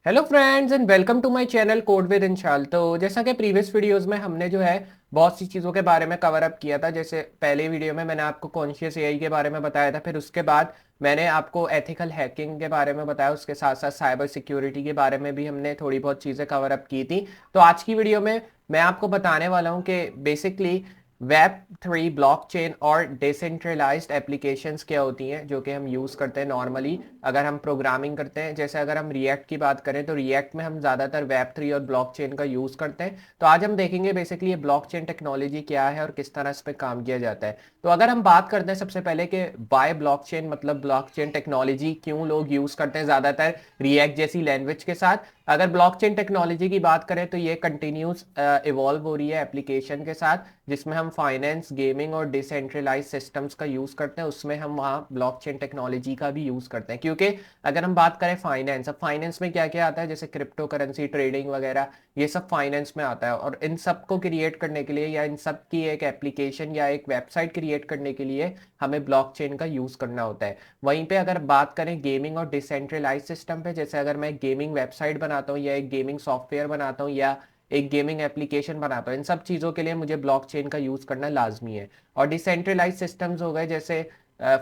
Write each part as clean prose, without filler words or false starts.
Hello friends and welcome to my channel code with Inshal. तो जैसा कि प्रीवियस वीडियोस में हमने जो है बहुत सी चीज़ों के बारे में कवर अप किया था। जैसे पहले वीडियो में मैंने आपको कॉन्शियस एआई के बारे में बताया था, फिर उसके बाद मैंने आपको एथिकल हैकिंग के बारे में बताया, उसके साथ साथ साइबर सिक्योरिटी के बारे में भी हमने थोड़ी बहुत चीज़ें कवर अप की थी। तो आज की वीडियो में मैं आपको बताने वाला हूँ कि बेसिकली वेब 3 ब्लॉकचेन और डिसेंट्रलाइज्ड एप्लीकेशंस क्या होती हैं जो कि हम यूज़ करते हैं नॉर्मली अगर हम प्रोग्रामिंग करते हैं। जैसे अगर हम रिएक्ट की बात करें तो रिएक्ट में हम ज़्यादातर वेब 3 और ब्लॉकचेन का यूज़ करते हैं। तो आज हम देखेंगे बेसिकली ये ब्लॉकचेन टेक्नोलॉजी क्या है और किस तरह इस पर काम किया जाता है। तो अगर हम बात करते हैं सबसे पहले कि बाय ब्लॉकचेन मतलब ब्लॉकचेन टेक्नोलॉजी क्यों लोग यूज़ करते हैं ज़्यादातर रिएक्ट जैसी लैंग्वेज के साथ। अगर ब्लॉकचेन टेक्नोलॉजी की बात करें तो ये कंटिन्यूस इवॉल्व हो रही है एप्लीकेशन के साथ, जिसमें हम फाइनेंस, गेमिंग और डिसेंट्रलाइज सिस्टम्स का यूज़ करते हैं। उसमें हम वहाँ ब्लॉकचेन टेक्नोलॉजी का भी यूज़ करते हैं, क्योंकि अगर हम बात करें फाइनेंस, अब फाइनेंस में क्या क्या आता है जैसे क्रिप्टो करेंसी ट्रेडिंग वगैरह, ये सब फाइनेंस में आता है। और इन सब को क्रिएट करने के लिए या इन सब की एक एप्लीकेशन या एक वेबसाइट क्रिएट करने के लिए हमें ब्लॉकचेन का यूज़ करना होता है। वहीं पे अगर बात करें गेमिंग और डिसेंट्रलाइज सिस्टम पे, जैसे अगर मैं गेमिंग वेबसाइट बनाता हूँ या एक गेमिंग सॉफ्टवेयर बनाता हूँ या एक गेमिंग एप्लीकेशन बनाता हूँ, इन सब चीज़ों के लिए मुझे ब्लॉकचेन का यूज़ करना लाजमी है। और डिसेंट्रलाइज सिस्टम्स हो गए जैसे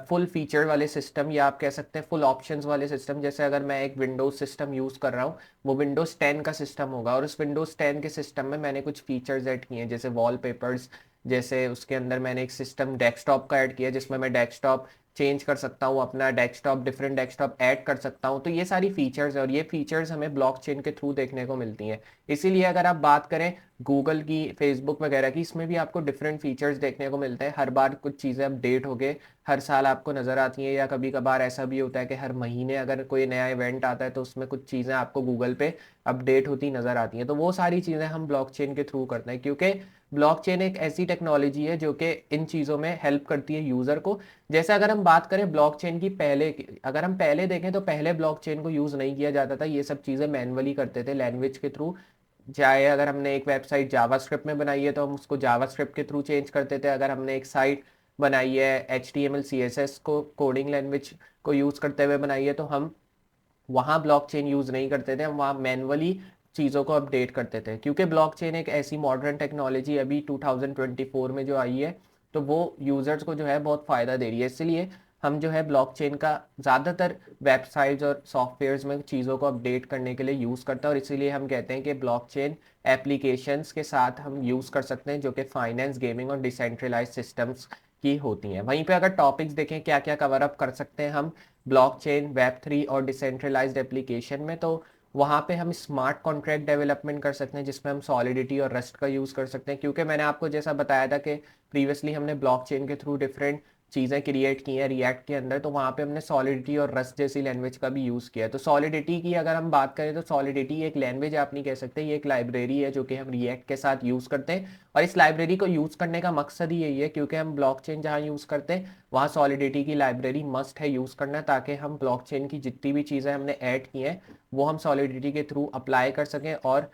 फुल फीचर वाले सिस्टम या आप कह सकते हैं फुल ऑप्शंस वाले सिस्टम। जैसे अगर मैं एक विंडोज सिस्टम यूज़ कर रहा हूँ, वो विंडोज 10 का सिस्टम होगा और उस विंडोज 10 के सिस्टम में मैंने कुछ फीचर्स ऐड किए हैं जैसे वॉलपेपर्स। जैसे उसके अंदर मैंने एक सिस्टम डेस्कटॉप का ऐड किया जिसमें मैं डेस्कटॉप चेंज कर सकता हूँ, अपना डेस्कटॉप डिफरेंट डेस्कटॉप ऐड कर सकता हूँ। तो ये सारी फीचर्स है और ये फीचर्स हमें ब्लॉकचेन के थ्रू देखने को मिलती हैं। इसीलिए अगर आप बात करें गूगल की, फेसबुक वगैरह की, इसमें भी आपको डिफरेंट फीचर्स देखने को मिलते हैं। हर बार कुछ चीज़ें अपडेट हो गए हर साल आपको नज़र आती हैं, या कभी कभार ऐसा भी होता है कि हर महीने अगर कोई नया इवेंट आता है तो उसमें कुछ चीज़ें आपको गूगल पे अपडेट होती नज़र आती हैं। तो वो सारी चीज़ें हम ब्लॉकचेन के थ्रू करते हैं, क्योंकि ब्लॉकचेन एक ऐसी टेक्नोलॉजी है जो कि इन चीज़ों में हेल्प करती है यूज़र को। जैसे अगर हम बात करें ब्लॉकचेन की पहले अगर हम पहले देखें तो पहले ब्लॉकचेन को यूज़ नहीं किया जाता था, ये सब चीज़ें मैनुअली करते थे लैंग्वेज के थ्रू। चाहे अगर हमने एक वेबसाइट जावास्क्रिप्ट में बनाई है तो हम उसको जावास्क्रिप्ट के थ्रू चेंज करते थे। अगर हमने एक साइट बनाई है HTML CSS को कोडिंग लैंग्वेज को यूज़ करते हुए बनाई है तो हम वहाँ ब्लॉकचेन यूज़ नहीं करते थे, हम वहाँ मैनुअली चीज़ों को अपडेट करते थे। क्योंकि ब्लॉकचेन एक ऐसी मॉडर्न टेक्नोलॉजी अभी 2024 में जो आई है तो वो यूज़र्स को जो है बहुत फ़ायदा दे रही है। इसलिए हम जो है ब्लॉकचेन का ज़्यादातर वेबसाइट्स और सॉफ्टवेयर्स में चीज़ों को अपडेट करने के लिए यूज़ करता है। और इसीलिए हम कहते हैं कि ब्लॉकचेन एप्लीकेशंस के साथ हम यूज़ कर सकते हैं जो कि फाइनेंस, गेमिंग और डिसेंट्रलाइज सिस्टम्स की होती हैं। वहीं पे अगर टॉपिक्स देखें क्या क्या कवर अप कर सकते हैं हम ब्लॉकचेन, वेब 3 और डिसेंट्रलाइज्ड एप्लीकेशन में, तो वहाँ पे हम स्मार्ट कॉन्ट्रैक्ट डेवलपमेंट कर सकते हैं जिसमें हम सॉलिडिटी और रस्ट का यूज़ कर सकते हैं। क्योंकि मैंने आपको जैसा बताया था कि प्रीवियसली हमने ब्लॉकचेन के थ्रू डिफरेंट चीज़ें क्रिएट की हैं रिएक्ट के अंदर, तो वहाँ पे हमने सॉलिडिटी और रस्ट जैसी लैंग्वेज का भी यूज़ किया है। तो सॉलिडिटी की अगर हम बात करें तो सॉलिडिटी एक लैंग्वेज आप नहीं कह सकते, ये एक लाइब्रेरी है जो कि हम रिएक्ट के साथ यूज़ करते हैं। और इस लाइब्रेरी को यूज़ करने का मकसद ही यही है, क्योंकि हम ब्लॉकचेन जहाँ यूज़ करते हैं वहाँ सॉलिडिटी की लाइब्रेरी मस्ट है यूज़ करना, ताकि हम ब्लॉकचेन की जितनी भी चीज़ें हमने ऐड की हैं वो हम सॉलिडिटी के थ्रू अप्लाई कर सकें। और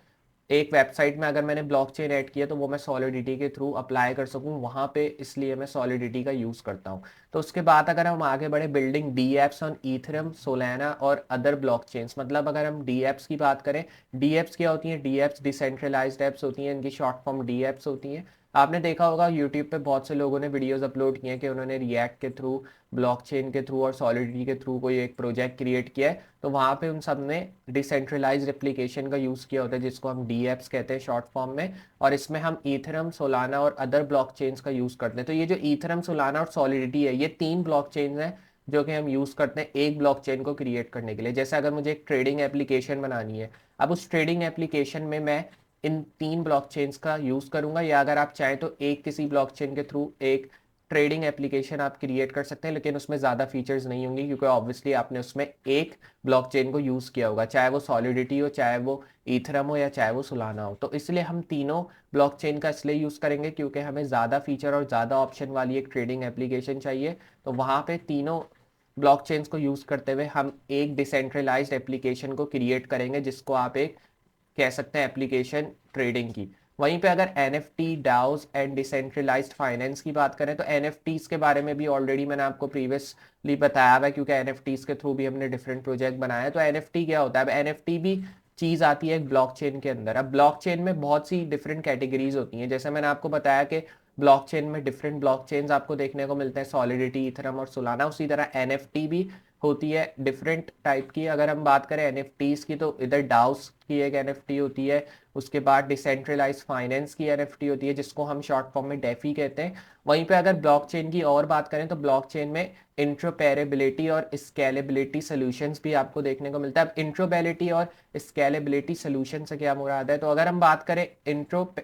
एक वेबसाइट में अगर मैंने ब्लॉकचेन ऐड किया तो वो मैं सॉलिडिटी के थ्रू अप्लाई कर सकूं वहाँ पे, इसलिए मैं सॉलिडिटी का यूज़ करता हूँ। तो उसके बाद अगर हम आगे बढ़े, building D apps on Ethereum, Solana और अदर ब्लॉकचेन्स। मतलब अगर हम डी एप्स की बात करें, डी एप्स क्या होती हैं? डी एप्स डिसेंट्रलाइज्ड एप्स होती हैं, इनकी शॉर्ट फॉर्म डी एप्स होती हैं। आपने देखा होगा यूट्यूब पे बहुत से लोगों ने वीडियोस अपलोड किए हैं कि उन्होंने रिएक्ट के थ्रू, ब्लॉकचेन के थ्रू और सॉलिडिटी के थ्रू कोई एक प्रोजेक्ट क्रिएट किया है, तो वहाँ पे उन सब ने डिसेंट्रलाइज्ड एप्लीकेशन का यूज़ किया होता है जिसको हम डी एप्स कहते हैं शॉर्ट फॉर्म में। और इसमें हम ईथरम, सोलाना और अदर ब्लॉकचेन्स का यूज़ करते हैं। तो ये जो ईथरम, सोलाना और सॉलिडिटी है, ये 3 ब्लॉकचेन्स हैं जो कि हम यूज़ करते हैं एक ब्लॉकचेन को क्रिएट करने के लिए। जैसे अगर मुझे एक ट्रेडिंग एप्लीकेशन बनानी है, अब उस ट्रेडिंग एप्लीकेशन में मैं इन 3 ब्लॉकचेन्स का यूज़ करूंगा, या अगर आप चाहें तो एक किसी ब्लॉकचेन के थ्रू एक ट्रेडिंग एप्लीकेशन आप क्रिएट कर सकते हैं, लेकिन उसमें ज़्यादा फीचर्स नहीं होंगे क्योंकि ऑब्वियसली आपने उसमें एक ब्लॉकचेन को यूज़ किया होगा, चाहे वो सॉलिडिटी हो, चाहे वो ईथरम हो या चाहे वो सोलाना हो। तो इसलिए हम तीनों ब्लॉकचेन का इसलिए यूज़ करेंगे क्योंकि हमें ज़्यादा फीचर और ज़्यादा ऑप्शन वाली एक ट्रेडिंग एप्लीकेशन चाहिए। तो वहाँ पे तीनों ब्लॉकचेन्स को यूज़ करते हुए हम एक डिसेंट्रलाइज्ड एप्लीकेशन को क्रिएट करेंगे जिसको आप एक कह सकते हैं एप्लीकेशन ट्रेडिंग की। वहीं पे अगर NFT, DAOs and decentralized finance की बात करें तो NFTs के बारे में भी ऑलरेडी मैंने आपको प्रीवियसली बताया हुआ है, क्योंकि NFTs के थ्रू भी हमने डिफरेंट प्रोजेक्ट बनाए हैं। तो NFT क्या होता है? अब NFT भी चीज़ आती है एक ब्लॉकचेन के अंदर। अब ब्लॉकचेन में बहुत सी डिफरेंट कैटेगरीज होती हैं, जैसे मैंने आपको बताया कि ब्लॉकचेन में डिफरेंट ब्लॉकचेन्स आपको देखने को मिलते हैं, सॉलिडिटी, इथरम और सोलाना। उसी तरह NFT भी होती है डिफरेंट टाइप की। अगर हम बात करें NFTs की तो इधर डाउस की एक NFT होती है, उसके बाद डिसेंट्रलाइज फाइनेंस की NFT होती है जिसको हम शॉर्ट फॉर्म में डेफी कहते हैं। वहीं पे अगर ब्लॉकचेन की और बात करें तो ब्लॉकचेन में इंट्रोपेरेबिलिटी और स्केलेबिलिटी सॉल्यूशंस भी आपको देखने को मिलता है। अब इंट्रोपेरेबिलिटी और स्केलेबिलिटी सॉल्यूशन से क्या मुराद है? तो अगर हम बात करें इंट्रो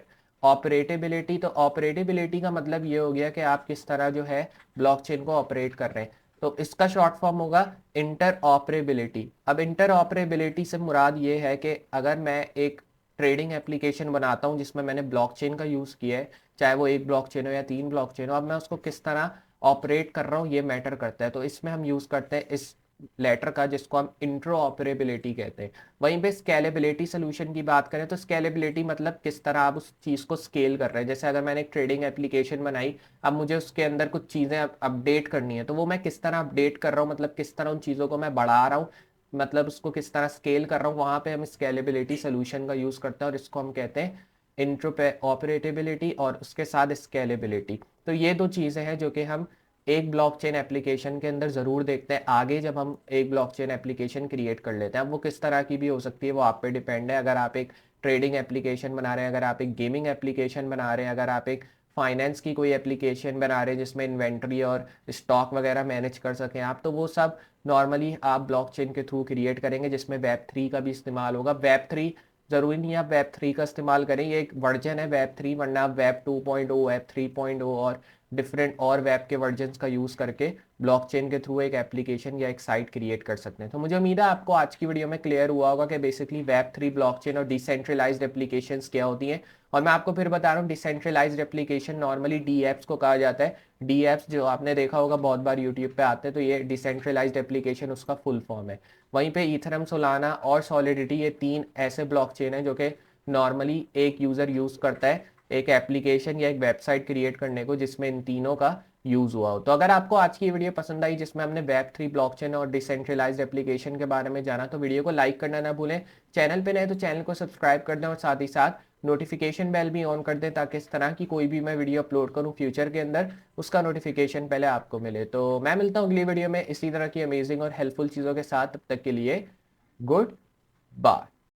ऑपरेटेबिलिटी, तो ऑपरेटेबिलिटी का मतलब ये हो गया कि आप किस तरह जो है ब्लॉकचेन को ऑपरेट कर रहे हैं, तो इसका शॉर्ट फॉर्म होगा इंटर ऑपरेबिलिटी। अब इंटर ऑपरेबिलिटी से मुराद ये है कि अगर मैं एक ट्रेडिंग एप्लीकेशन बनाता हूं जिसमें मैंने ब्लॉकचेन का यूज़ किया है, चाहे वो एक ब्लॉकचेन हो या 3 ब्लॉकचेन हो, अब मैं उसको किस तरह ऑपरेट कर रहा हूँ ये मैटर करता है। तो इसमें हम यूज़ करते हैं इस लेटर का जिसको हम इंट्रो ऑपरेबिलिटी कहते हैं। वहीं पे स्केलेबिलिटी सोल्यूशन की बात करें तो स्केलेबिलिटी मतलब किस तरह आप उस चीज़ को स्केल कर रहे हैं। जैसे अगर मैंने एक ट्रेडिंग एप्लीकेशन बनाई, अब मुझे उसके अंदर कुछ चीज़ें अपडेट करनी है, तो वो मैं किस तरह अपडेट कर रहा हूँ, मतलब किस तरह उन चीज़ों को मैं बढ़ा रहा हूँ, मतलब उसको किस तरह स्केल कर रहा हूँ, वहाँ पे हम स्केलेबिलिटी सोल्यूशन का यूज़ करते हैं और इसको हम कहते हैं इंट्रो ऑपरेटेबिलिटी और उसके साथ स्केलेबिलिटी। तो ये दो चीज़ें हैं जो कि हम एक ब्लॉकचेन एप्लीकेशन के अंदर ज़रूर देखते हैं। आगे जब हम एक ब्लॉकचेन एप्लीकेशन क्रिएट कर लेते हैं, अब वो किस तरह की भी हो सकती है, वो आप पे डिपेंड है। अगर आप एक ट्रेडिंग एप्लीकेशन बना रहे हैं, अगर आप एक गेमिंग एप्लीकेशन बना रहे हैं, अगर आप एक फाइनेंस की कोई एप्लीकेशन बना रहे हैं जिसमें इन्वेंट्री और स्टॉक वगैरह मैनेज कर सकें आप, तो वो सब नॉर्मली आप ब्लॉकचेन के थ्रू क्रिएट करेंगे, जिसमें वेब 3 का भी इस्तेमाल होगा। वेब 3 ज़रूरी नहीं आप वेब 3 का इस्तेमाल करें, ये एक वर्जन है वेब 3, वरना आप वेब 2.0, वेब 3.0 और डिफरेंट और वेब के वर्जन्स का यूज़ करके ब्लॉकचेन के थ्रू एक एप्लीकेशन या एक साइट क्रिएट कर सकते हैं। तो मुझे उम्मीद है आपको आज की वीडियो में क्लियर हुआ होगा कि बेसिकली वेब 3, ब्लॉकचेन और डिसेंट्रलाइज्ड एप्लीकेशंस क्या होती हैं। और मैं आपको फिर बता रहा हूँ, डिसेंट्रलाइज्ड एप्लीकेशन नॉर्मली DApps को कहा जाता है। DApps जो आपने देखा होगा बहुत बार यूट्यूब पे आते हैं, तो ये डिसेंट्रलाइज्ड एप्लीकेशन उसका फुल फॉर्म है। वहीं पे इथरम, सोलाना और सॉलिडिटी, ये 3 ऐसे ब्लॉकचेन हैं जो कि नॉर्मली एक यूज़र यूज़ करता है एक एप्लीकेशन या एक वेबसाइट क्रिएट करने को जिसमें इन तीनों का यूज़ हुआ हो। तो अगर आपको आज की वीडियो पसंद आई जिसमें हमने वेब 3, ब्लॉकचेन और डिसेंट्रलाइज्ड एप्लीकेशन के बारे में जाना, तो वीडियो को लाइक करना ना भूलें। चैनल पे नए तो चैनल को सब्सक्राइब कर दें और साथ ही साथ नोटिफिकेशन बेल भी ऑन कर दें, ताकि इस तरह की कोई भी मैं वीडियो अपलोड करूं फ्यूचर के अंदर, उसका नोटिफिकेशन पहले आपको मिले। तो मैं मिलता हूं अगली वीडियो में इसी तरह की अमेजिंग और हेल्पफुल चीज़ों के साथ। तब तक के लिए गुड बाय।